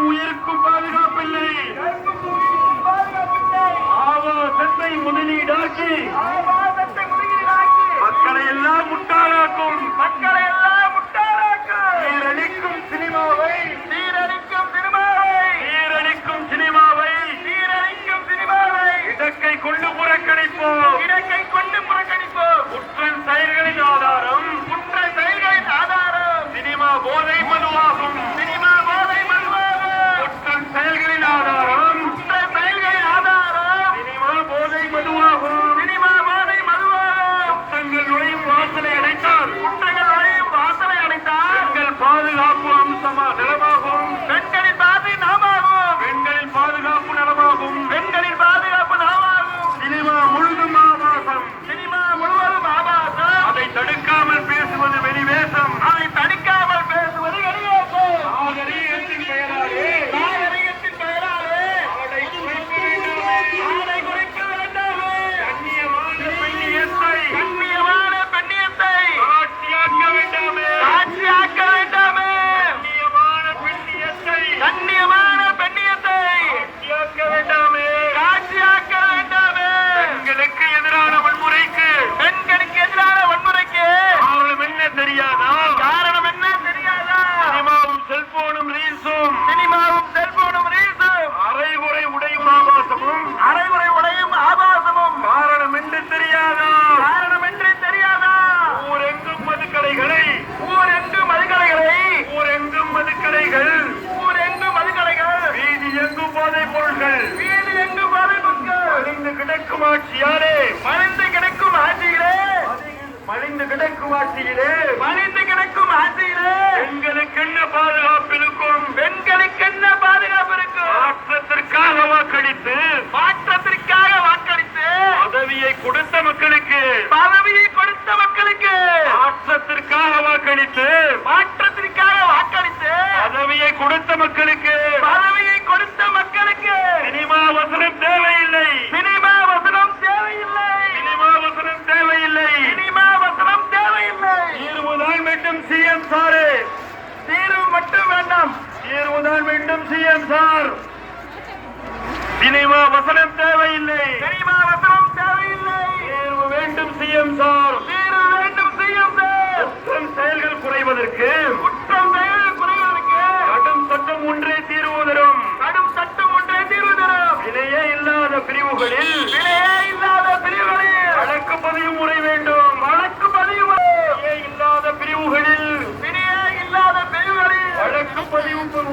உயிருக்கும் பாதுகாப்பில்லை. ஆபாசத்தை முதலீடாக்கி மக்களை எல்லாம் முட்டாளாக்கும் சீரழிக்கும் சினிமாவை இடக்கை கொண்டு புறக்கணிப்போம். குற்றம் செயல்களின் ஆதாரம் சினிமா போதை மதுவாகும். குற்றம் செயல்களின் ஆதாரம் சினிமா போதை மதுவாகும். குற்றங்கள் நுழையும் வாசலை அடைத்தால் பெண்கள் பாதுகாப்பு அம்சமா நலமாகும். பெண்களின் பாதுகாப்பு நலமாகும். சினிமா முழுதும் ஆபாசம். அதை தடுக்காமல் பேசுவது வெளிவேசம். நாகரீகத்தின் பெயராலே ஆடை குறைக்க வேண்டாமே. கண்ணியமான பெண்ணியத்தை ஆட்சியாக்க வேண்டாமே. கண்ணியமான பெண்ணியத்தை ஆட்சியாக்க வேண்டாமே. பெண்களுக்கு எதிரான வன்முறைக்கு காரணம் என்ன தெரியாதா? சினிமாவும் செல்போனும் ரீல்ஸும் அரைகுறை உடையும் ஆபாசமும் காரணம் என்று தெரியாதா? ஊரெங்கும் மதுக்கடைகள் வீதி எங்கும் போதைப் பொருள்கள் மலிந்து கிடக்கும் ஆட்சியாலே பெண்களுக்கு என்ன பாதுகாப்பு இருக்கும்? மாற்றத்திற்காக வாக்களித்து பதவியை கொடுத்த மக்களுக்கு மாற்றத்திற்காக வாக்களித்து பதவியை கொடுத்த மக்களுக்கு சினிமா வசனம் தேவையில்லை. தீர்வுதான் வேண்டும் சிஎம் சார். சினிமா வசனம் தேவையில்லை. தீர்வு வேண்டும் சிஎம் சார். குற்றம் செயல்கள் குறைவதற்கு கடும் சட்டம் ஒன்றே தீர்வு தரும். விலையே இல்லாத பிரிவுகளில் வழக்கு பதிவு முறை வேண்டும். இல்லாத பிரிவுகளில் வழக்கு பதிவு